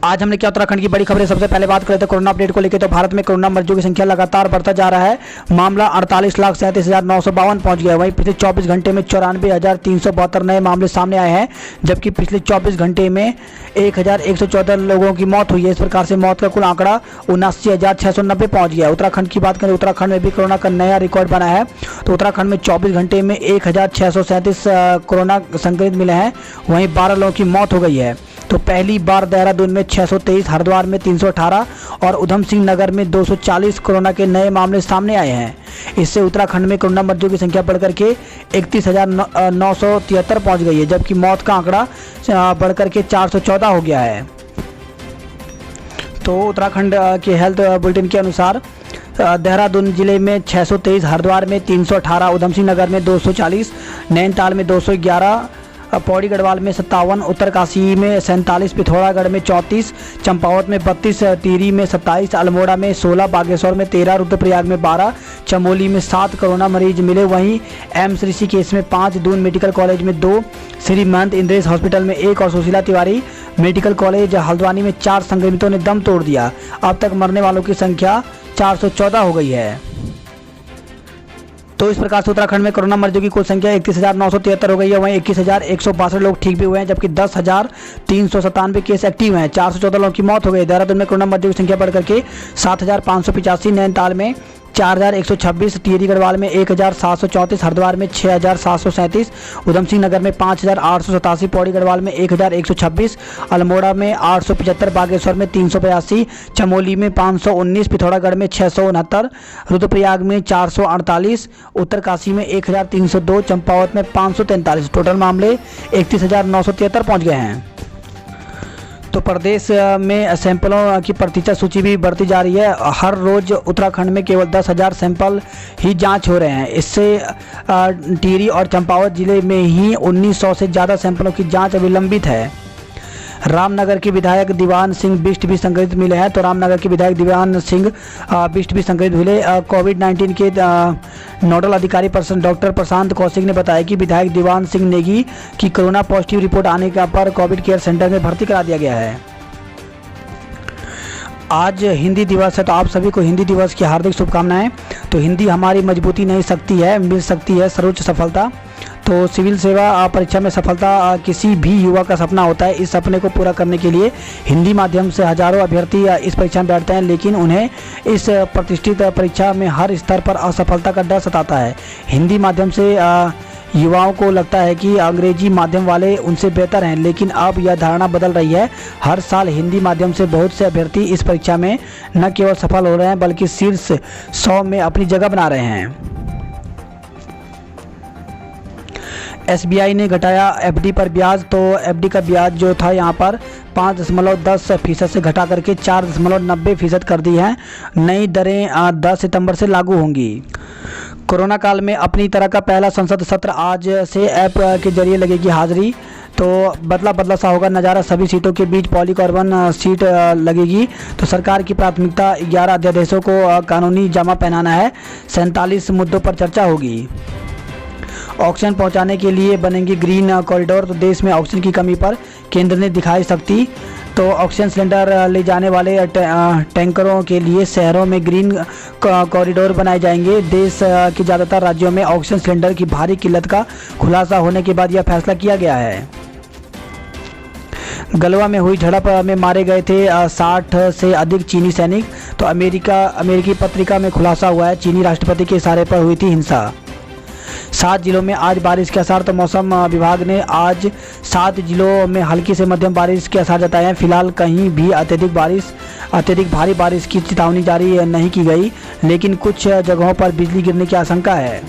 आज हमने क्या उत्तराखंड की बड़ी खबरें। सबसे पहले बात करें तो कोरोना अपडेट को लेकर, तो भारत में कोरोना मरीजों की संख्या लगातार बढ़ता जा रहा है। मामला 48,37,952 पहुंच गया। वहीं पिछले 24 घंटे में 94,372 नए मामले सामने आए हैं, जबकि पिछले 24 घंटे में 1,114 लोगों की मौत हुई है। इस प्रकार से मौत का कुल आंकड़ा 79,690 पहुंच गया। उत्तराखंड की बात करें, उत्तराखंड में भी कोरोना का नया रिकॉर्ड बना है। तो उत्तराखंड में 24 घंटे में 1,637 कोरोना संक्रमित मिले हैं। वहीं 12 लोगों की मौत हो गई है। तो पहली बार देहरादून में 623, हरिद्वार में 318 और उधम सिंह नगर में 240 कोरोना के नए मामले सामने आए हैं। इससे उत्तराखंड में कोरोना मरीजों की संख्या बढ़कर के 31,973 पहुंच गई है, जबकि मौत का आंकड़ा बढ़कर के 414 हो गया है। तो उत्तराखंड के हेल्थ बुलेटिन के अनुसार देहरादून जिले में 623, हरिद्वार में 318, उधम सिंह नगर में 240, नैनीताल में 211, पौड़ी गढ़वाल में 57, उत्तरकाशी में 47, पिथौरागढ़ में 34, चंपावत में 32, टिहरी में 27, अल्मोड़ा में 16, बागेश्वर में 13, रुद्रप्रयाग में 12, चमोली में 7 कोरोना मरीज मिले। वहीं एम्स ऋषिकेश में 5, दून मेडिकल कॉलेज में 2, श्री महंत इंद्रेश हॉस्पिटल में 1 और सुशीला तिवारी मेडिकल कॉलेज हल्द्वानी में 4 संक्रमितों ने दम तोड़ दिया। अब तक मरने वालों की संख्या 414 हो गई है। तो इस प्रकार से उत्तराखंड में कोरोना मरीजों की कुल संख्या 31,973 हो गई है। वहीं 21,162 लोग ठीक भी हुए हैं, जबकि 10,397 केस एक्टिव हैं। 414 लोगों की मौत हो गई। देहरादून में कोरोना मरीजों की संख्या बढ़कर के 7,585, नैनीताल में 4,126, टिहरी गढ़वाल में 1,734, हरिद्वार में 6,737, उधम सिंह नगर में 5,887, पौड़ी गढ़वाल में 1,126, अल्मोड़ा में 875, बागेश्वर में 382, चमोली में 519, पिथौरागढ़ में 669, रुद्रप्रयाग में 448, उत्तरकाशी में 1,302, चंपावत में 543। टोटल मामले 31,973 पहुँच गए हैं। तो प्रदेश में सैंपलों की प्रतिशत सूची भी बढ़ती जा रही है। हर रोज़ उत्तराखंड में केवल 10,000 सैंपल ही जांच हो रहे हैं। इससे टिहरी और चंपावत जिले में ही 1900 से ज़्यादा सैंपलों की जांच विलंबित है। रामनगर के विधायक दीवान सिंह बिष्ट भी संक्रमित मिले हैं। तो रामनगर के विधायक दीवान सिंह बिष्ट भी संक्रमित मिले। कोविड-19 के नोडल अधिकारी डॉक्टर प्रशांत कौशिक ने बताया कि विधायक दीवान सिंह नेगी की कोरोना पॉजिटिव रिपोर्ट आने पर कोविड केयर सेंटर में भर्ती करा दिया गया है। आज हिंदी दिवस है, तो आप सभी को हिंदी दिवस की हार्दिक शुभकामनाएं। तो हिंदी हमारी मजबूती नहीं सकती है, मिल सकती है सर्वोच्च सफलता। तो सिविल सेवा परीक्षा में सफलता किसी भी युवा का सपना होता है। इस सपने को पूरा करने के लिए हिंदी माध्यम से हजारों अभ्यर्थी इस परीक्षा में बैठते हैं, लेकिन उन्हें इस प्रतिष्ठित परीक्षा में हर स्तर पर असफलता का डर सताता है। हिंदी माध्यम से युवाओं को लगता है कि अंग्रेजी माध्यम वाले उनसे बेहतर हैं, लेकिन अब यह धारणा बदल रही है। हर साल हिंदी माध्यम से बहुत से अभ्यर्थी इस परीक्षा में न केवल सफल हो रहे हैं, बल्कि शीर्ष 100 में अपनी जगह बना रहे हैं। SBI ने घटाया FD पर ब्याज। तो FD का ब्याज जो था यहाँ पर 5.10% से घटा करके 4.90% कर दी है। नई दरें 10 सितंबर से लागू होंगी। कोरोना काल में अपनी तरह का पहला संसद सत्र आज से ऐप के जरिए लगेगी हाजिरी। तो बदला सा होगा नज़ारा। सभी सीटों के बीच पॉलीकार्बन सीट लगेगी। तो सरकार की प्राथमिकता 11 अध्यादेशों को कानूनी जामा पहनाना है। 47 मुद्दों पर चर्चा होगी। ऑक्सीजन पहुंचाने के लिए बनेंगे ग्रीन कॉरिडोर। तो देश में ऑक्सीजन की कमी पर केंद्र ने दिखाई सख्ती। तो ऑक्सीजन सिलेंडर ले जाने वाले टैंकरों के लिए शहरों में ग्रीन कॉरिडोर बनाए जाएंगे। देश के ज़्यादातर राज्यों में ऑक्सीजन सिलेंडर की भारी किल्लत का खुलासा होने के बाद यह फैसला किया गया है। गलवा में हुई झड़प में मारे गए थे 60 से अधिक चीनी सैनिक। तो अमेरिकी पत्रिका में खुलासा हुआ है, चीनी राष्ट्रपति के इशारे पर हुई थी हिंसा। 7 जिलों में आज बारिश के आसार। तो मौसम विभाग ने आज 7 जिलों में हल्की से मध्यम बारिश के आसार जताए हैं। फिलहाल कहीं भी अत्यधिक भारी बारिश की चेतावनी जारी नहीं की गई, लेकिन कुछ जगहों पर बिजली गिरने की आशंका है।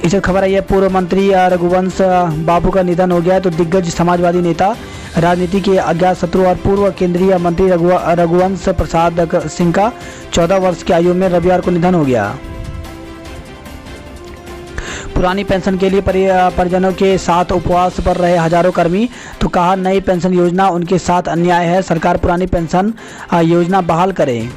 इसे खबर आई है, पूर्व मंत्री रघुवंश बाबू का निधन हो गया है। तो दिग्गज समाजवादी नेता, राजनीति के अज्ञात शत्रु और पूर्व केंद्रीय मंत्री रघुवंश प्रसाद सिंह का 14 वर्ष की आयु में रविवार को निधन हो गया। पुरानी पेंशन के लिए परिजनों के साथ उपवास पर रहे हजारों कर्मी। तो कहा, नई पेंशन योजना उनके साथ अन्याय है, सरकार पुरानी पेंशन योजना बहाल करे।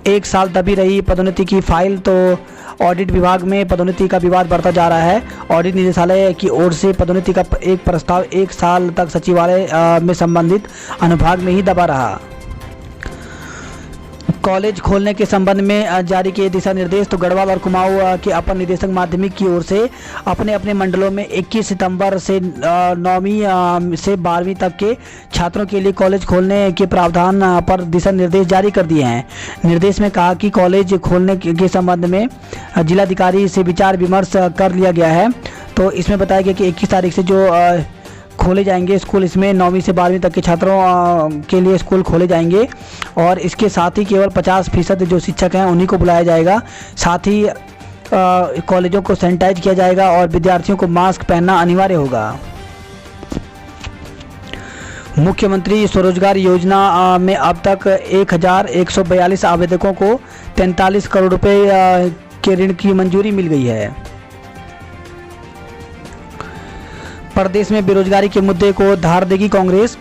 एक साल दबी रही पदोन्नति की फाइल, तो ऑडिट विभाग में पदोन्नति का विवाद बढ़ता जा रहा है। ऑडिट निदेशालय की ओर से पदोन्नति का एक प्रस्ताव 1 साल तक सचिवालय में संबंधित अनुभाग में ही दबा रहा। कॉलेज खोलने के संबंध में जारी किए दिशा निर्देश, तो गढ़वाल और कुमाऊं के अपर निदेशक माध्यमिक की ओर से अपने अपने मंडलों में 21 सितंबर से 9वीं से 12वीं तक के छात्रों के लिए कॉलेज खोलने के प्रावधान पर दिशा निर्देश जारी कर दिए हैं। निर्देश में कहा कि कॉलेज खोलने के संबंध में जिलाधिकारी से विचार विमर्श कर लिया गया है। तो इसमें बताया गया कि 21 तारीख से जो खोले जाएंगे स्कूल, इसमें 9वीं से 12वीं तक के छात्रों के लिए स्कूल खोले जाएंगे और इसके साथ ही केवल 50% जो शिक्षक हैं उन्हीं को बुलाया जाएगा। साथ ही कॉलेजों को सैनिटाइज किया जाएगा और विद्यार्थियों को मास्क पहनना अनिवार्य होगा। मुख्यमंत्री स्वरोजगार योजना में अब तक 1142 आवेदकों को 43 करोड़ रुपए के ऋण की मंजूरी मिल गई है। प्रदेश में बेरोजगारी के मुद्दे को धार देगी कांग्रेस,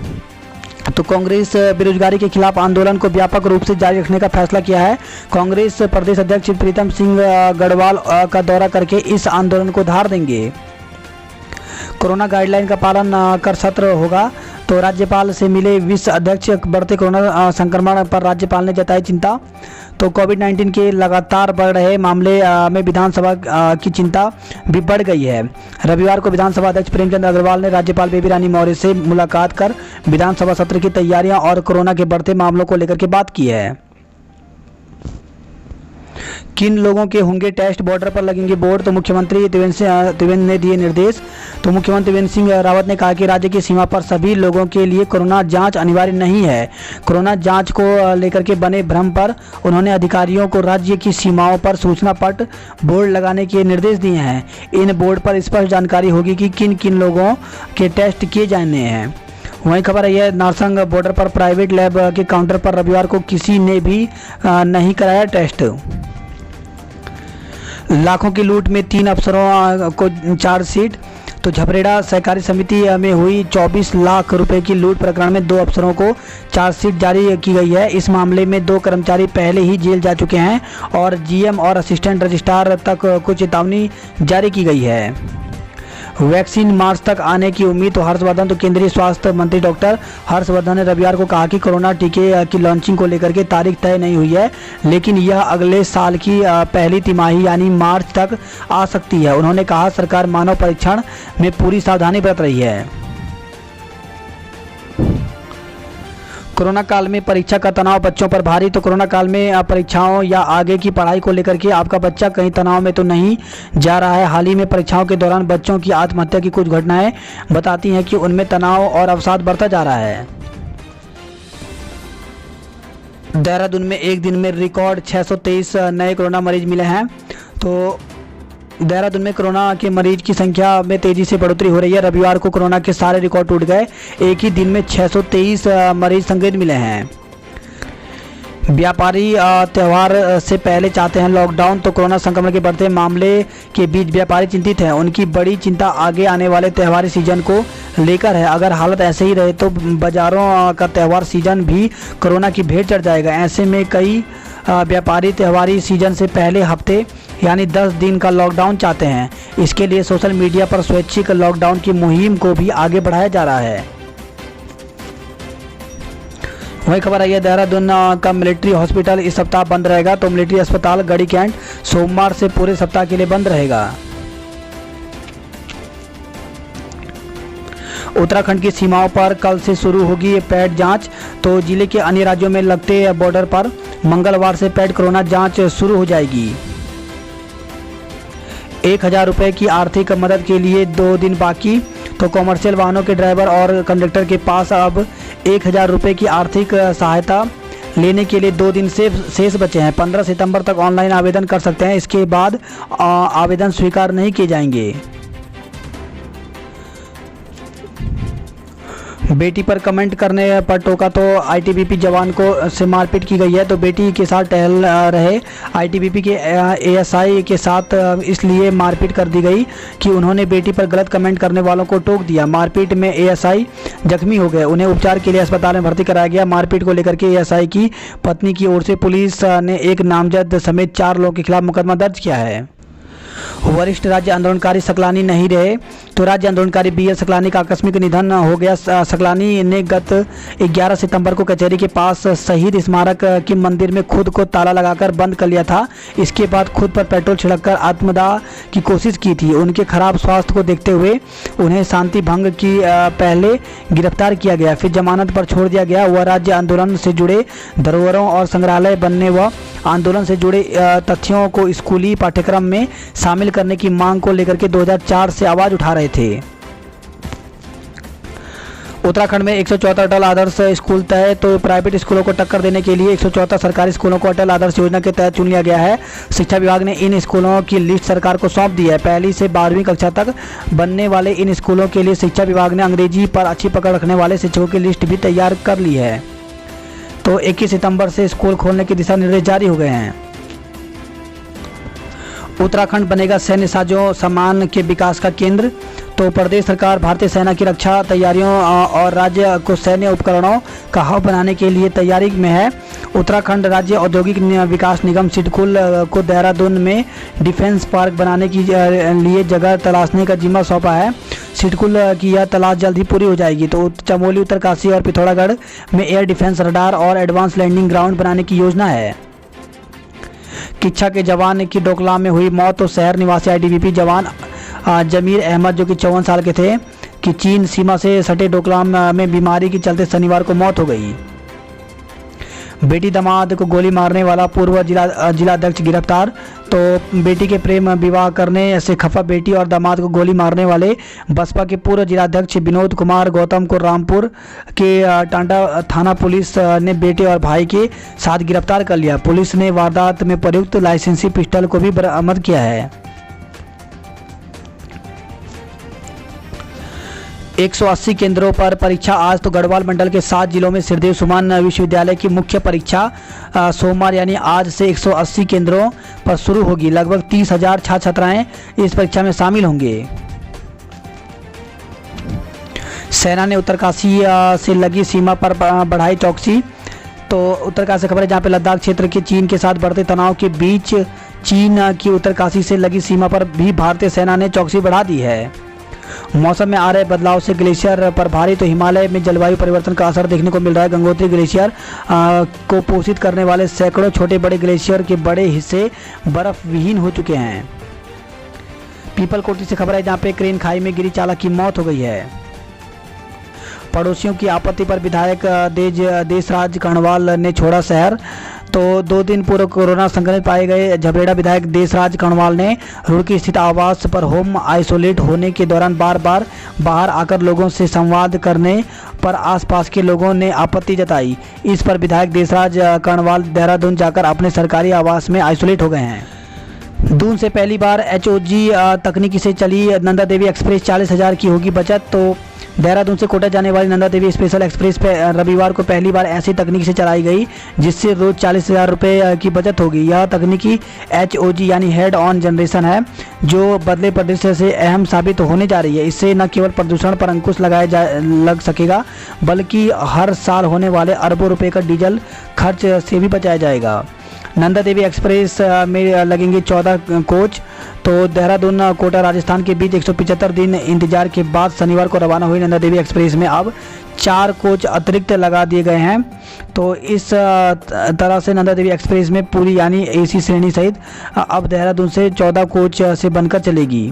तो कांग्रेस बेरोजगारी के खिलाफ आंदोलन को व्यापक रूप से जारी रखने का फैसला किया है। कांग्रेस प्रदेश अध्यक्ष प्रीतम सिंह गढ़वाल का दौरा करके इस आंदोलन को धार देंगे। कोरोना गाइडलाइन का पालन कर सत्र होगा, तो राज्यपाल से मिले विश्व अध्यक्ष। बढ़ते कोरोना संक्रमण पर राज्यपाल ने जताई चिंता, तो कोविड-19 के लगातार बढ़ रहे मामले में विधानसभा की चिंता भी बढ़ गई है। रविवार को विधानसभा अध्यक्ष प्रेमचंद अग्रवाल ने राज्यपाल बेबी रानी मौर्य से मुलाकात कर विधानसभा सत्र की तैयारियां और कोरोना के बढ़ते मामलों को लेकर के बात की है। किन लोगों के होंगे टेस्ट, बॉर्डर पर लगेंगे बोर्ड, तो मुख्यमंत्री त्रिवेंद्र ने दिए निर्देश। तो मुख्यमंत्री त्रिवेंद्र सिंह रावत ने कहा कि राज्य की सीमा पर सभी लोगों के लिए कोरोना जांच अनिवार्य नहीं है। कोरोना जांच को लेकर के बने भ्रम पर उन्होंने अधिकारियों को राज्य की सीमाओं पर सूचना पट बोर्ड लगाने के निर्देश दिए हैं। इन बोर्ड पर स्पष्ट जानकारी होगी कि किन किन लोगों के टेस्ट किए जाने हैं। वहीं खबर है यह नारसंग बॉर्डर पर प्राइवेट लैब के काउंटर पर रविवार को किसी ने भी नहीं कराया टेस्ट। लाखों की लूट में 3 अफसरों को चार्जशीट, तो झबरेड़ा सहकारी समिति में हुई 24 लाख रुपए की लूट प्रकरण में 2 अफसरों को चार्जशीट जारी की गई है। इस मामले में 2 कर्मचारी पहले ही जेल जा चुके हैं और जीएम और असिस्टेंट रजिस्ट्रार तक को चेतावनी जारी की गई है। वैक्सीन मार्च तक आने की उम्मीद, तो हर्षवर्धन, तो केंद्रीय स्वास्थ्य मंत्री डॉक्टर हर्षवर्धन ने रविवार को कहा कि कोरोना टीके की लॉन्चिंग को लेकर के तारीख तय नहीं हुई है, लेकिन यह अगले साल की पहली तिमाही यानी मार्च तक आ सकती है। उन्होंने कहा सरकार मानव परीक्षण में पूरी सावधानी बरत रही है। कोरोना काल में परीक्षा का तनाव बच्चों पर भारी, तो कोरोना काल में परीक्षाओं या आगे की पढ़ाई को लेकर के आपका बच्चा कहीं तनाव में तो नहीं जा रहा है। हाल ही में परीक्षाओं के दौरान बच्चों की आत्महत्या की कुछ घटनाएं बताती हैं कि उनमें तनाव और अवसाद बढ़ता जा रहा है। देहरादून में एक दिन में रिकॉर्ड 623 नए कोरोना मरीज मिले हैं, तो देहरादून में कोरोना के मरीज की संख्या में तेजी से बढ़ोतरी हो रही है। रविवार को कोरोना के सारे रिकॉर्ड टूट गए। एक ही दिन में 623 मरीज संक्रमित मिले हैं। व्यापारी त्यौहार से पहले चाहते हैं लॉकडाउन, तो कोरोना संक्रमण के बढ़ते मामले के बीच व्यापारी चिंतित हैं। उनकी बड़ी चिंता आगे आने वाले त्योहारी सीजन को लेकर है। अगर हालत ऐसे ही रहे तो बाजारों का त्यौहार सीजन भी कोरोना की भेंट चढ़ जाएगा। ऐसे में कई व्यापारी त्योहारी सीजन से पहले हफ्ते यानी 10 दिन का लॉकडाउन चाहते हैं। इसके लिए सोशल मीडिया पर स्वैच्छिक लॉकडाउन की मुहिम को भी आगे बढ़ाया जा रहा है। वही खबर आई है देहरादून का मिलिट्री हॉस्पिटल इस सप्ताह बंद रहेगा, तो मिलिट्री अस्पताल गढ़ी कैंट सोमवार से पूरे सप्ताह के लिए बंद रहेगा। उत्तराखंड की सीमाओं पर कल से शुरू होगी पैड जांच, तो जिले के अन्य राज्यों में लगते बॉर्डर पर मंगलवार से पैड कोरोना जांच शुरू हो जाएगी। 1000 रुपये की आर्थिक मदद के लिए 2 दिन बाकी, तो कॉमर्शियल वाहनों के ड्राइवर और कंडक्टर के पास अब 1000 रुपये की आर्थिक सहायता लेने के लिए 2 दिन से शेष बचे हैं। 15 सितंबर तक ऑनलाइन आवेदन कर सकते हैं। इसके बाद आवेदन स्वीकार नहीं किए जाएंगे। बेटी पर कमेंट करने पर टोका तो आईटीबीपी जवान को से मारपीट की गई है। तो बेटी के साथ टहल रहे आईटीबीपी के एएसआई के साथ इसलिए मारपीट कर दी गई कि उन्होंने बेटी पर गलत कमेंट करने वालों को टोक दिया। मारपीट में एएसआई जख्मी हो गए, उन्हें उपचार के लिए अस्पताल में भर्ती कराया गया। मारपीट को लेकर के एएसआई की पत्नी की ओर से पुलिस ने एक नामजद समेत 4 लोगों के खिलाफ मुकदमा दर्ज किया है। वरिष्ठ राज्य आंदोलनकारी सकलानी नहीं रहे तो राज्य आंदोलनकारी बीएल सकलानी का आकस्मिक निधन हो गया। सकलानी ने गत 11 सितंबर को कचहरी के पास शहीद स्मारक के मंदिर में खुद को ताला लगाकर बंद कर लिया था। इसके बाद खुद पर पेट्रोल छिड़ककर आत्मदाह की कोशिश की थी। उनके खराब स्वास्थ्य को देखते हुए उन्हें शांति भंग की पहले गिरफ्तार किया गया, फिर जमानत पर छोड़ दिया गया। वह राज्य आंदोलन से जुड़े धरोहरों और संग्रहालय बनने व आंदोलन से जुड़े तथ्यों को स्कूली पाठ्यक्रम में शामिल करने की मांग को लेकर के 2004 से आवाज उठा रहे थे। उत्तराखंड में 174 अटल आदर्श स्कूल तय, तो प्राइवेट स्कूलों को टक्कर देने के लिए 174 सरकारी स्कूलों को अटल आदर्श योजना के तहत चुन लिया गया है। शिक्षा विभाग ने इन स्कूलों की लिस्ट सरकार को सौंप दी है। 1ली से 12वीं कक्षा तक बनने वाले इन स्कूलों के लिए शिक्षा विभाग ने अंग्रेजी पर अच्छी पकड़ रखने वाले शिक्षकों की लिस्ट भी तैयार कर ली है। तो 21 सितंबर से स्कूल खोलने के दिशा निर्देश जारी हो गए हैं। उत्तराखंड बनेगा सैन्य साजो सामान के विकास का केंद्र। तो प्रदेश सरकार भारतीय सेना की रक्षा तैयारियों और राज्य को सैन्य उपकरणों का हब बनाने के लिए तैयारी में है। उत्तराखंड राज्य औद्योगिक विकास निगम सिडकुल को देहरादून में डिफेंस पार्क बनाने की लिए जगह तलाशने का जिम्मा सौंपा है। सिडकुल की यह तलाश जल्द ही पूरी हो जाएगी। तो चमोली, उत्तरकाशी और पिथौरागढ़ में एयर डिफेंस रडार और एडवांस लैंडिंग ग्राउंड बनाने की योजना है। किच्छा के जवान की डोकलाम में हुई मौत। तो शहर निवासी आईटीबीपी जवान जमीर अहमद जो कि 54 साल के थे कि चीन सीमा से सटे डोकलाम में बीमारी के चलते शनिवार को मौत हो गई। बेटी दामाद को गोली मारने वाला पूर्व जिलाध्यक्ष गिरफ्तार। तो बेटी के प्रेम विवाह करने से खफा बेटी और दामाद को गोली मारने वाले बसपा के पूर्व जिलाध्यक्ष विनोद कुमार गौतम को रामपुर के टांडा थाना पुलिस ने बेटे और भाई के साथ गिरफ्तार कर लिया। पुलिस ने वारदात में प्रयुक्त लाइसेंसी पिस्टल को भी बरामद किया है। 180 केंद्रों पर परीक्षा आज। तो गढ़वाल मंडल के 7 जिलों में सिरदेव सुमन विश्वविद्यालय की मुख्य परीक्षा सोमवार यानी आज से 180 केंद्रों पर शुरू होगी। लगभग 30,000 छात्र छात्राएं इस परीक्षा में शामिल होंगे। सेना ने उत्तरकाशी से लगी सीमा पर बढ़ाई चौकसी। तो उत्तरकाशी से खबर है जहां पे लद्दाख क्षेत्र के चीन के साथ बढ़ते तनाव के बीच चीन की उत्तरकाशी से लगी सीमा पर भी भारतीय सेना ने चौकसी बढ़ा दी है। मौसम में आ रहे बदलाव से ग्लेशियर पर भारी। तो हिमालय में जलवायु परिवर्तन का असर देखने को मिल रहा है। गंगोत्री ग्लेशियर को पोषित करने वाले सैकड़ों छोटे बड़े ग्लेशियर के बड़े हिस्से बर्फ विहीन हो चुके हैं। पीपलकोटी से खबर है जहां पे क्रेन खाई में गिरी, चालक की मौत हो गई है। पड़ोसियों की आपत्ति पर विधायक देशराज कर्णवाल ने छोड़ा शहर। तो 2 दिन पूर्व कोरोना संक्रमित पाए गए झबरेड़ा विधायक देशराज कर्णवाल ने रुड़की स्थित आवास पर होम आइसोलेट होने के दौरान बार बार बाहर आकर लोगों से संवाद करने पर आसपास के लोगों ने आपत्ति जताई। इस पर विधायक देशराज कर्णवाल देहरादून जाकर अपने सरकारी आवास में आइसोलेट हो गए हैं। दून से पहली बार एचओजी तकनीकी से चली नंदा देवी एक्सप्रेस 40,000 की होगी बचत। तो देहरादून से कोटा जाने वाली नंदा देवी स्पेशल एक्सप्रेस पे रविवार को पहली बार ऐसी तकनीक से चलाई गई जिससे रोज 40,000 रुपये की बचत होगी। यह तकनीकी एचओजी यानी हेड ऑन जनरेशन है जो बदले परिदृश्य से अहम साबित होने जा रही है। इससे न केवल प्रदूषण पर अंकुश लग सकेगा बल्कि हर साल होने वाले अरबों रुपये का डीजल खर्च से भी बचाया जाएगा। नंदा देवी एक्सप्रेस में लगेंगे 14 कोच। तो देहरादून कोटा राजस्थान के बीच 175 दिन इंतजार के बाद शनिवार को रवाना हुई नंदा देवी एक्सप्रेस में अब 4 कोच अतिरिक्त लगा दिए गए हैं। तो इस तरह से नंदा देवी एक्सप्रेस में पूरी यानी एसी श्रेणी सहित अब देहरादून से 14 कोच से बनकर चलेगी।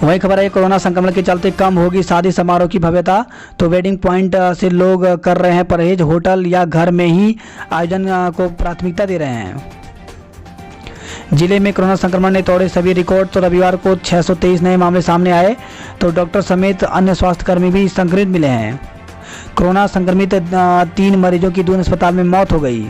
वही खबर है कोरोना संक्रमण के चलते कम होगी शादी समारोह की भव्यता। तो वेडिंग पॉइंट से लोग कर रहे हैं परहेज, होटल या घर में ही आयोजन को प्राथमिकता दे रहे हैं। जिले में कोरोना संक्रमण ने तोड़े सभी रिकॉर्ड। तो रविवार को 623 नए मामले सामने आए। तो डॉक्टर समेत अन्य स्वास्थ्यकर्मी भी संक्रमित मिले हैं। कोरोना संक्रमित 3 मरीजों की दून अस्पताल में मौत हो गई।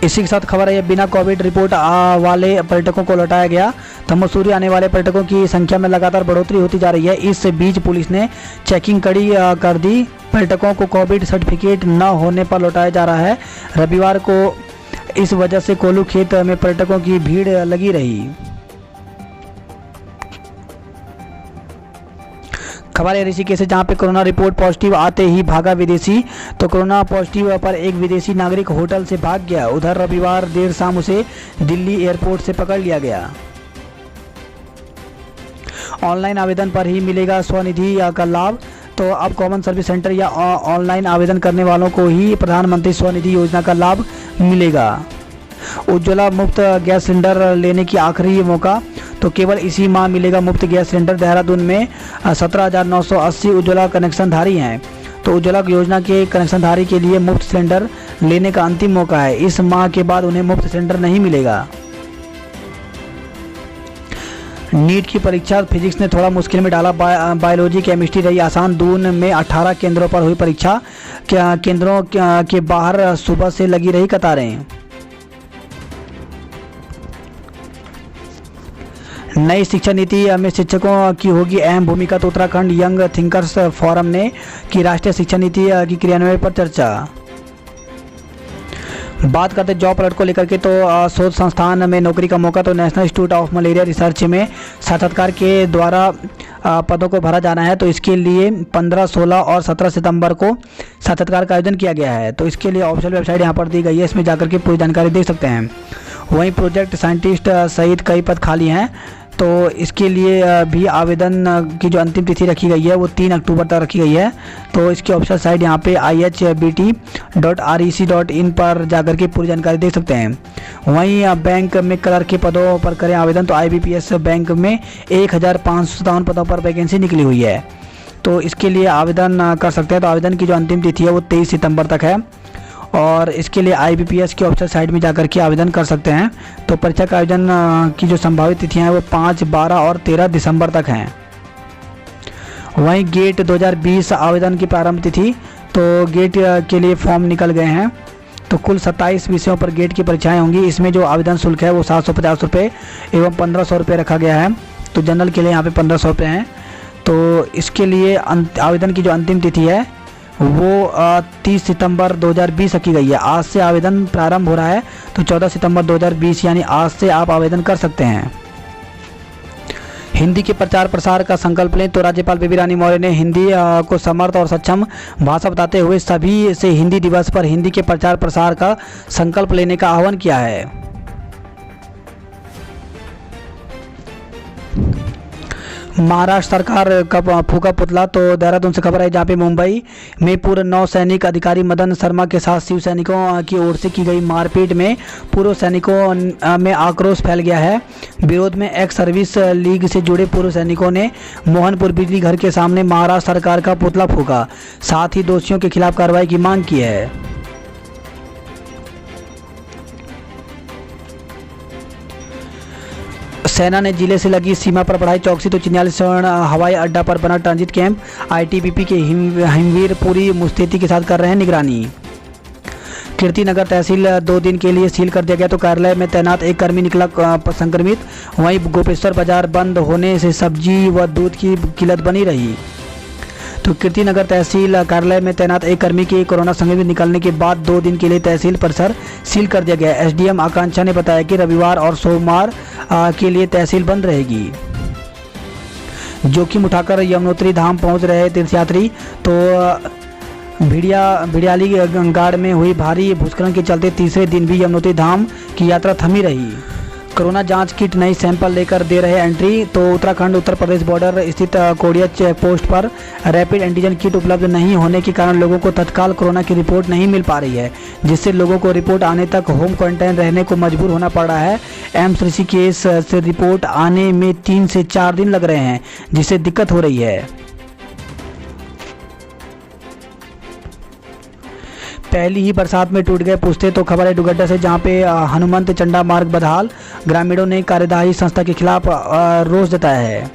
इसी के साथ खबर है, बिना कोविड रिपोर्ट वाले पर्यटकों को लौटाया गया। तो मसूरी आने वाले पर्यटकों की संख्या में लगातार बढ़ोतरी होती जा रही है। इस बीच पुलिस ने चेकिंग कड़ी कर दी। पर्यटकों को कोविड सर्टिफिकेट न होने पर लौटाया जा रहा है। रविवार को इस वजह से कोल्लू खेत में पर्यटकों की भीड़ लगी रही। खबर है ऋषिकेश से, जहां पे कोरोना रिपोर्ट पॉजिटिव आते ही भागा विदेशी। तो कोरोना पॉजिटिव पर एक विदेशी नागरिक होटल से भाग गया। उधर रविवार देर शाम उसे दिल्ली एयरपोर्ट से पकड़ लिया गया। ऑनलाइन आवेदन पर ही मिलेगा स्वनिधि का लाभ। तो अब कॉमन सर्विस सेंटर या ऑनलाइन आवेदन करने वालों को ही प्रधानमंत्री स्वनिधि योजना का लाभ मिलेगा। उज्ज्वला मुफ्त गैस सिलेंडर लेने की आखिरी मौका। तो केवल इसी माह मिलेगा मुफ्त गैस सिलेंडर। देहरादून में 17,980 उज्ज्वला कनेक्शनधारी हैं। तो उज्ज्वला योजना के कनेक्शनधारी के लिए मुफ्त सिलेंडर लेने का अंतिम मौका है। इस माह के बाद उन्हें मुफ्त सिलेंडर नहीं मिलेगा। नीट की परीक्षा फिजिक्स ने थोड़ा मुश्किल में डाला। बायोलॉजी केमिस्ट्री रही आसान। दून में 18 केंद्रों पर हुई परीक्षा। केंद्रों के बाहर सुबह से लगी रही कतारें। नई शिक्षा नीति में शिक्षकों की होगी अहम भूमिका। तो उत्तराखंड यंग थिंकर्स फोरम ने की राष्ट्रीय शिक्षा नीति की क्रियान्वयन पर चर्चा। बात करते जॉब अलर्ट को लेकर के। तो शोध संस्थान में नौकरी का मौका। तो national institute of malaria research में साक्षात्कार के द्वारा पदों को भरा जाना है। तो इसके लिए 15, 16 और 17 सितंबर को साक्षात्कार का आयोजन किया गया है। तो इसके लिए ऑफिशियल वेबसाइट यहाँ पर दी गई है, इसमें जाकर के पूरी जानकारी देख सकते हैं। वहीं प्रोजेक्ट साइंटिस्ट सहित कई पद खाली हैं। तो इसके लिए भी आवेदन की जो अंतिम तिथि रखी गई है वो 3 अक्टूबर तक रखी गई है। तो इसकी ऑफिशियल साइट यहाँ पे ihbt.rec.in पर जाकर के पूरी जानकारी देख सकते हैं। वहीं बैंक में क्लर्क के पदों पर करें आवेदन। तो IBPS बैंक में 1557 पदों पर वैकेंसी निकली हुई है। तो इसके लिए आवेदन कर सकते हैं। तो आवेदन की जो अंतिम तिथि है वो 23 सितंबर तक है। और इसके लिए IBPS की ऑफिशियल साइट में जाकर के आवेदन कर सकते हैं। तो परीक्षा का आयोजन की जो संभावित तिथियां हैं वो 5, 12 और 13 दिसंबर तक हैं। वहीं गेट 2020 आवेदन की प्रारंभ तिथि। तो गेट के लिए फॉर्म निकल गए हैं। तो कुल 27 विषयों पर गेट की परीक्षाएं होंगी। इसमें जो आवेदन शुल्क है वो 750 रुपये एवं 1500 रुपये रखा गया है। तो जनरल के लिए यहाँ पे 1500 रुपये हैं। तो इसके लिए आवेदन की जो अंतिम तिथि है वो 30 सितंबर 2020 रखी गई है। आज से आवेदन प्रारंभ हो रहा है। तो 14 सितंबर 2020 यानी आज से आप आवेदन कर सकते हैं। हिंदी के प्रचार प्रसार का संकल्प लें। तो राज्यपाल बेबी रानी मौर्य ने हिंदी को समर्थ और सक्षम भाषा बताते हुए सभी से हिंदी दिवस पर हिंदी के प्रचार प्रसार का संकल्प लेने का आह्वान किया है। महाराष्ट्र सरकार का फूका पुतला। तो देहरादून से खबर है, जहाँ पे मुंबई में पूर्व नौसैनिक अधिकारी मदन शर्मा के साथ शिव सैनिकों की ओर से की गई मारपीट में पूर्व सैनिकों में आक्रोश फैल गया है। विरोध में एक्स सर्विस लीग से जुड़े पूर्व सैनिकों ने मोहनपुर बिजली घर के सामने महाराष्ट्र सरकार का पुतला फूका। साथ ही दोषियों के खिलाफ कार्रवाई की मांग की है। सेना ने जिले से लगी सीमा पर बढ़ाई चौकसी। तो चिन्यालीसवां हवाई अड्डा पर बना ट्रांजिट कैंप। ITBP के हिमवीर पूरी मुस्तैदी के साथ कर रहे हैं निगरानी। कीर्तिनगर तहसील 2 दिन के लिए सील कर दिया गया। तो कार्यालय में तैनात एक कर्मी निकला संक्रमित। वहीं गोपेश्वर बाजार बंद होने से सब्जी व दूध की किल्लत बनी रही। तो कीर्तिनगर तहसील कार्यालय में तैनात एक कर्मी के कोरोना संक्रमित निकलने के बाद 2 दिन के लिए तहसील परिसर सील कर दिया गया। SDM आकांक्षा ने बताया कि रविवार और सोमवार के लिए तहसील बंद रहेगी। जोखिम उठाकर यमुनोत्री धाम पहुंच रहे तीर्थयात्री। तो भिड़ियाली गाड़ में हुई भारी भूस्खलन के चलते तीसरे दिन भी यमुनोत्री धाम की यात्रा थमी रही। कोरोना जांच किट नई सैंपल लेकर दे रहे एंट्री। तो उत्तराखंड उत्तर प्रदेश बॉर्डर स्थित कोडिया चेक पोस्ट पर रैपिड एंटीजन किट उपलब्ध नहीं होने के कारण लोगों को तत्काल कोरोना की रिपोर्ट नहीं मिल पा रही है, जिससे लोगों को रिपोर्ट आने तक होम क्वारंटाइन रहने को मजबूर होना पड़ रहा है। एम्स ऋषिकेश से रिपोर्ट आने में 3 से 4 दिन लग रहे हैं, जिससे दिक्कत हो रही है। पहली ही बरसात में टूट गए पुश्ते। तो खबर है डुगड्डा से, जहां पे हनुमंत चंडा मार्ग बदहाल। ग्रामीणों ने कार्यदायी संस्था के खिलाफ रोष जताया है।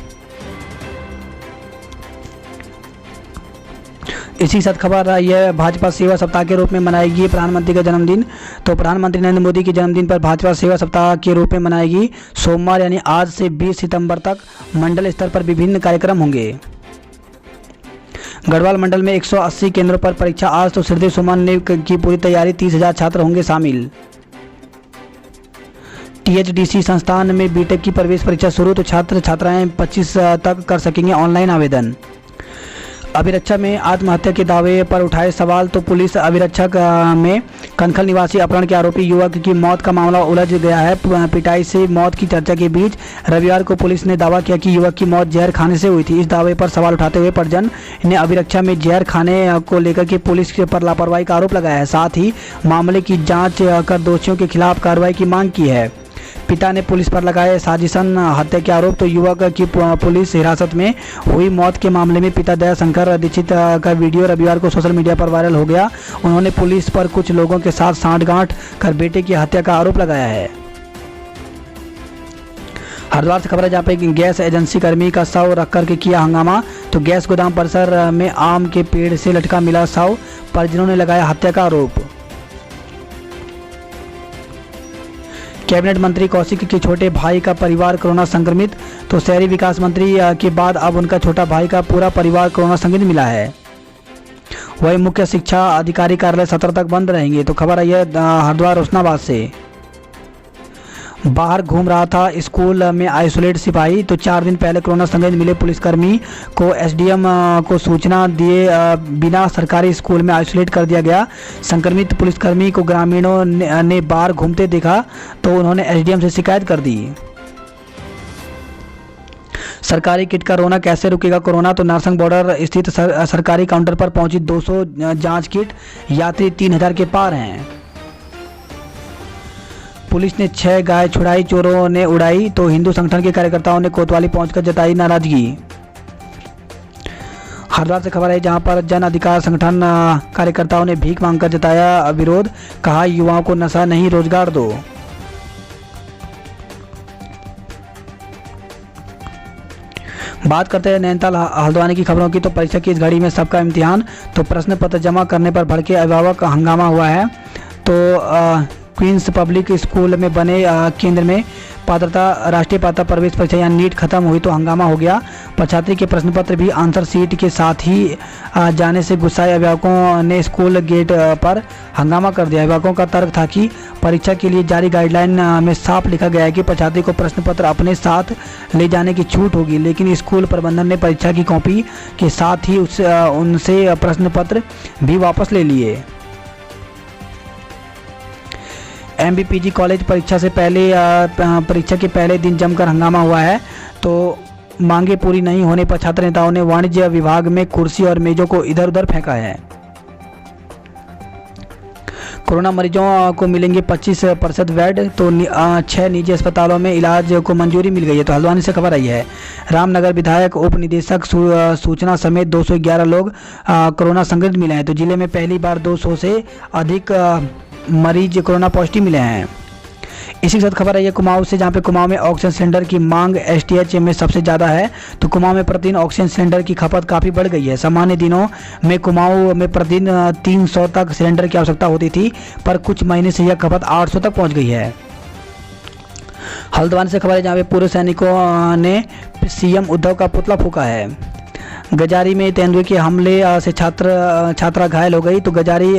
इसी के साथ खबर यह भाजपा सेवा सप्ताह के रूप में मनाएगी प्रधानमंत्री का जन्मदिन। तो प्रधानमंत्री नरेंद्र मोदी के जन्मदिन पर भाजपा सेवा सप्ताह के रूप में मनाएगी। सोमवार यानी आज से 20 सितंबर तक मंडल स्तर पर विभिन्न कार्यक्रम होंगे। गढ़वाल मंडल में 180 केंद्रों पर परीक्षा आज। तो श्रीदेव सुमन ने की पूरी तैयारी, 30,000 छात्र होंगे शामिल। THDC संस्थान में बीटेक की प्रवेश परीक्षा शुरू। तो छात्र छात्राएं 25 तक कर सकेंगे ऑनलाइन आवेदन। अभिरक्षा में आत्महत्या के दावे पर उठाए सवाल। तो पुलिस अभिरक्षा में कनखल निवासी अपहरण के आरोपी युवक की मौत का मामला उलझ गया है। पिटाई से मौत की चर्चा के बीच रविवार को पुलिस ने दावा किया कि युवक की मौत जहर खाने से हुई थी। इस दावे पर सवाल उठाते हुए परिजन ने अभिरक्षा में जहर खाने को लेकर के पुलिस पर लापरवाही का आरोप लगाया है। साथ ही मामले की जाँच कर दोषियों के खिलाफ कार्रवाई की मांग की है। पिता ने पुलिस पर लगाए साजिशन हत्या के आरोप। तो युवक की पुलिस हिरासत में हुई मौत के मामले में पिता दयाशंकर दीक्षित का वीडियो रविवार को सोशल मीडिया पर वायरल हो गया। उन्होंने पुलिस पर कुछ लोगों के साथ सांठगांठ कर बेटे की हत्या का आरोप लगाया है। हरिद्वार से खबर है जहाँ पे गैस एजेंसी कर्मी का शव रख करके किया हंगामा। तो गैस गोदाम परिसर में आम के पेड़ से लटका मिला शव, परिजनों ने लगाया हत्या का आरोप। कैबिनेट मंत्री कौशिक के छोटे भाई का परिवार कोरोना संक्रमित। तो शहरी विकास मंत्री के बाद अब उनका छोटा भाई का पूरा परिवार कोरोना संक्रमित मिला है। वही मुख्य शिक्षा अधिकारी कार्यालय 17 तक बंद रहेंगे। तो खबर आई है हरिद्वार रोशनाबाद से। बाहर घूम रहा था स्कूल में आइसोलेट सिपाही। तो 4 दिन पहले कोरोना संक्रमित मिले पुलिसकर्मी को एसडीएम को सूचना दिए बिना सरकारी स्कूल में आइसोलेट कर दिया गया। संक्रमित पुलिसकर्मी को ग्रामीणों ने बाहर घूमते देखा तो उन्होंने एसडीएम से शिकायत कर दी। सरकारी किट का रोना कैसे रुकेगा कोरोना। तो नारसंग बॉर्डर स्थित सरकारी काउंटर पर पहुंची 200 जांच किट, यात्री 3000 के पार हैं। पुलिस ने 6 गाय छुड़ाई, चोरों ने उड़ाई। तो हिंदू संगठन के कार्यकर्ताओं ने कोतवाली पहुंचकर जताई नाराजगी। हरिद्वार से खबर है जहां पर जन अधिकार संगठन कार्यकर्ताओं ने भीख मांगकर जताया विरोध। कहा युवाओं को नशा नहीं रोजगार दो। बात करते हैं नैनीताल हल्द्वानी की खबरों की। तो परीक्षा की इस घड़ी में सबका इम्तिहान। तो प्रश्न पत्र जमा करने पर भड़के अभिभावक, हंगामा हुआ है। तो क्वींस पब्लिक स्कूल में बने केंद्र में राष्ट्रीय पात्रता प्रवेश परीक्षा यानी नीट खत्म हुई तो हंगामा हो गया। परीक्षार्थी के प्रश्न पत्र भी आंसर सीट के साथ ही जाने से गुस्साए अभिभावकों ने स्कूल गेट पर हंगामा कर दिया। अभिभावकों का तर्क था कि परीक्षा के लिए जारी गाइडलाइन में साफ लिखा गया है कि परीक्षार्थी को प्रश्न पत्र अपने साथ ले जाने की छूट होगी, लेकिन स्कूल प्रबंधन ने परीक्षा की कॉपी के साथ ही उनसे प्रश्न पत्र भी वापस ले लिए। MBPG कॉलेज परीक्षा के पहले दिन जमकर हंगामा हुआ है। तो मांगे पूरी नहीं होने पर छात्र नेताओं ने वाणिज्य विभाग में कुर्सी और मेजों को इधर उधर फेंका है। कोरोना मरीजों को मिलेंगे 25% बेड। तो 6 निजी अस्पतालों में इलाज को मंजूरी मिल गई है। तो हल्द्वानी से खबर आई है रामनगर विधायक उप निदेशक सूचना समेत 211 लोग कोरोना संक्रमित मिले हैं। तो जिले में पहली बार 200 से अधिक मरीज कोरोना पॉजिटिव मिले हैं। इसी के साथ खबर है कुमाऊं से जहां पे कुमाऊं में ऑक्सीजन सिलेंडर की मांग STH में सबसे ज़्यादा है। तो कुमाऊं में प्रतिदिन ऑक्सीजन सिलेंडर की खपत काफ़ी बढ़ गई है। सामान्य दिनों में कुमाऊं में प्रतिदिन 300 तक सिलेंडर की आवश्यकता होती थी, पर कुछ महीने से यह खपत 800 तक पहुंच गई है। हल्द्वानी से खबर है जहाँ पे पूर्व सैनिकों ने CM उद्धव का पुतला फूंका है। गजारी में तेंदुए के हमले से छात्रा घायल हो गई। तो गजारी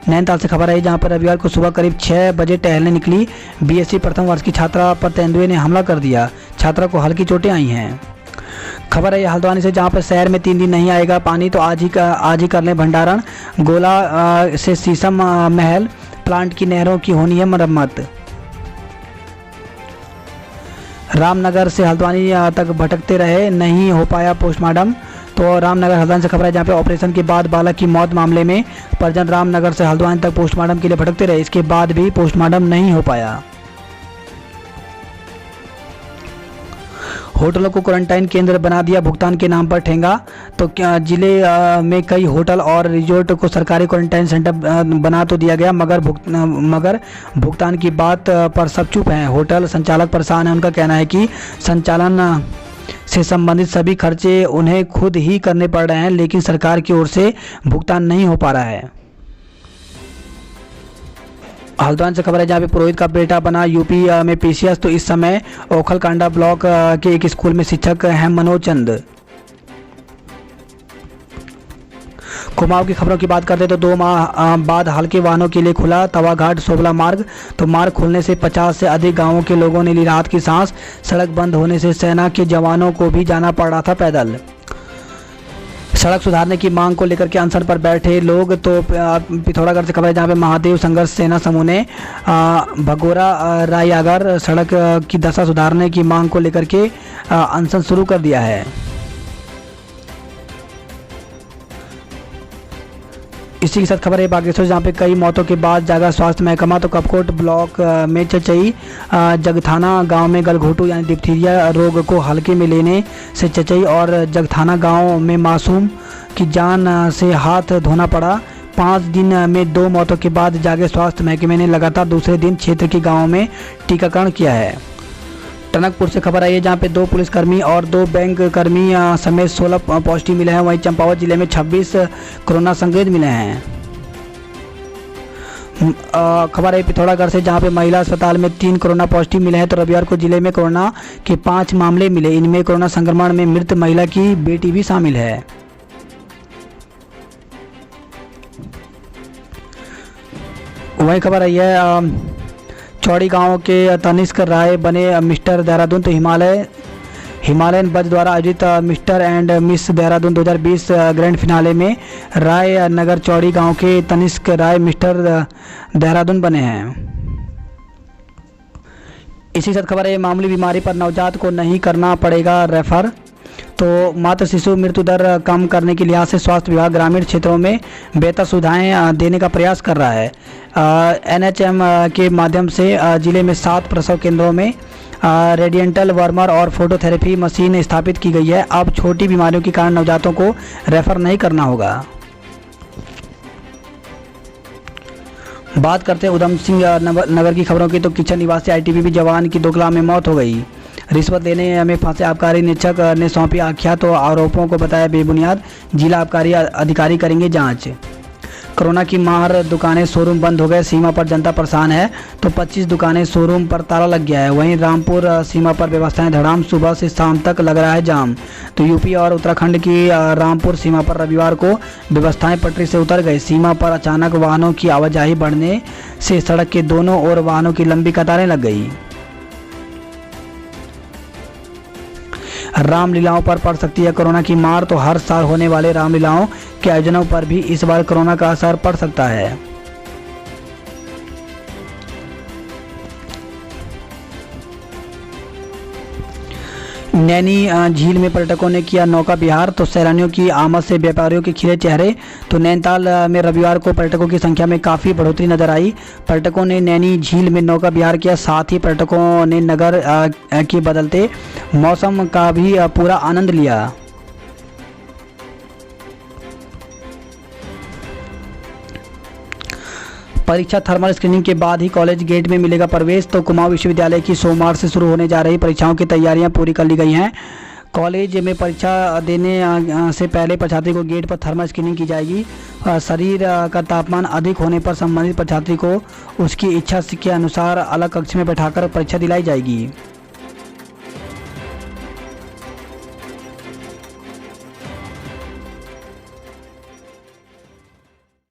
नैनीताल से खबर आई जहां पर रविवार को सुबह करीब 6 बजे टहलने निकली BSc प्रथम वर्ष की छात्रा पर तेंदुए ने हमला कर दिया। छात्रा को हल्की चोटें आई हैं। खबर है हल्द्वानी से जहां पर शहर में 3 दिन नहीं आएगा पानी, तो आज ही कर लें भंडारण। गोला से शीशम महल प्लांट की नहरों की होनी है मरम्मत। रामनगर से हल्द्वानी तक भटकते रहे, नहीं हो पाया पोस्टमार्टम। तो रामनगर हल्द्वानी से खबर है जहाँ पे ऑपरेशन के बाद बालक की मौत मामले में परिजन रामनगर से हल्द्वानी तक पोस्टमार्टम के लिए भटकते रहे, इसके बाद भी पोस्टमार्टम नहीं हो पाया। होटलों को क्वारंटाइन केंद्र बना दिया भुगतान के नाम पर ठेंगा। तो जिले में कई होटल और रिजोर्ट को सरकारी क्वारंटाइन सेंटर बना तो दिया गया, मगर भुगतान की बात पर सब चुप हैं। होटल संचालक परेशान है। उनका कहना है कि संचालन से संबंधित सभी खर्चे उन्हें खुद ही करने पड़ रहे हैं, लेकिन सरकार की ओर से भुगतान नहीं हो पा रहा है। हल्द्वानी से खबर है जहाँ पे पुरोहित का बेटा बना यूपी में पीसीएस। तो इस समय ओखलकांडा ब्लॉक के एक स्कूल में शिक्षक हैं मनोज चंद। कुमाऊं की खबरों की बात करते तो 2 माह बाद हल्के वाहनों के लिए खुला तवाघाट सोबला मार्ग। तो मार्ग खुलने से 50 से अधिक गांवों के लोगों ने ली राहत की सांस। सड़क बंद होने से सेना के जवानों को भी जाना पड़ रहा था पैदल। सड़क सुधारने की मांग को लेकर के अनशन पर बैठे लोग। तो पिथौरागढ़ से खबर है जहाँ पे महादेव संघर्ष सेना समूह ने भगोरा रायआगर सड़क की दशा सुधारने की मांग को लेकर के अनशन शुरू कर दिया है। इसी के साथ खबर है बागेश्वर जहाँ पे कई मौतों के बाद जागा स्वास्थ्य महकमा। तो कपकोट ब्लॉक में चचई जगथाना गांव में गलघोटू यानी डिप्थीरिया रोग को हल्के में लेने से चचई और जगथाना गांव में मासूम की जान से हाथ धोना पड़ा। 5 दिन में 2 मौतों के बाद जागे स्वास्थ्य महकमे ने लगातार दूसरे दिन क्षेत्र के गाँव में टीकाकरण किया है। टनकपुर से खबर आई है जहाँ पे 2 पुलिसकर्मी और 2 बैंक कर्मी समेत 16 पॉजिटिव मिले हैं। वहीं चंपावत जिले में 26 कोरोना संक्रमित मिले हैं। खबर है पिथौरागढ़ से जहाँ पे महिला अस्पताल में 3 कोरोना पॉजिटिव मिले हैं। तो रविवार को जिले में कोरोना के 5 मामले मिले। इनमें कोरोना संक्रमण में मृत महिला की बेटी भी शामिल है। वहीं खबर आई है चौड़ी गांव के तनिष्क राय बने मिस्टर देहरादून। तो हिमालयन बज द्वारा आयोजित mister and miss Dehradun 2020 grand finale में राय नगर चौड़ी गांव के तनिष्क राय मिस्टर देहरादून बने हैं। इसी साथ खबर है मामूली बीमारी पर नवजात को नहीं करना पड़ेगा रेफर। तो मातृ शिशु मृत्यु दर कम करने के लिहाज से स्वास्थ्य विभाग ग्रामीण क्षेत्रों में बेहतर सुविधाएं देने का प्रयास कर रहा है। एनएचएम के माध्यम से जिले में 7 प्रसव केंद्रों में रेडिएंटल वर्मर और फोटोथेरेपी मशीन स्थापित की गई है। अब छोटी बीमारियों के कारण नवजातों को रेफर नहीं करना होगा। बात करते हैं उधम सिंह नगर की खबरों की। तो किचन निवासी आईटीबीपी जवान की दोगला में मौत हो गई। रिश्वत लेने में फंसे आबकारी निरीक्षक ने सौंपी आख्या। तो आरोपों को बताया बेबुनियाद। जिला आबकारी अधिकारी करेंगे जांच। कोरोना की मार दुकानें शोरूम बंद हो गए। सीमा पर जनता परेशान है। तो 25 दुकानें शोरूम पर ताला लग गया है। वहीं रामपुर सीमा पर व्यवस्थाएं धड़ाम। सुबह से शाम तक लग रहा है जाम। तो यूपी और उत्तराखंड की रामपुर सीमा पर रविवार को व्यवस्थाएं पटरी से उतर गई। सीमा पर अचानक वाहनों की आवाजाही बढ़ने से सड़क के दोनों ओर वाहनों की लंबी कतारें लग गई। रामलीलाओं पर पड़ सकती है कोरोना की मार। तो हर साल होने वाले रामलीलाओं के आयोजनों पर भी इस बार कोरोना का असर पड़ सकता है। नैनी झील में पर्यटकों ने किया नौका विहार। तो सैलानियों की आमद से व्यापारियों के खिले चेहरे। तो नैनीताल में रविवार को पर्यटकों की संख्या में काफ़ी बढ़ोतरी नजर आई। पर्यटकों ने नैनी झील में नौका विहार किया। साथ ही पर्यटकों ने नगर के बदलते मौसम का भी पूरा आनंद लिया। परीक्षा थर्मल स्क्रीनिंग के बाद ही कॉलेज गेट में मिलेगा प्रवेश। तो कुमाऊं विश्वविद्यालय की सोमवार से शुरू होने जा रही परीक्षाओं की तैयारियां पूरी कर ली गई हैं। कॉलेज में परीक्षा देने से पहले परीक्षार्थी को गेट पर थर्मल स्क्रीनिंग की जाएगी। शरीर का तापमान अधिक होने पर संबंधित परीक्षार्थी को उसकी इच्छा के अनुसार अलग कक्ष में बैठाकर परीक्षा दिलाई जाएगी।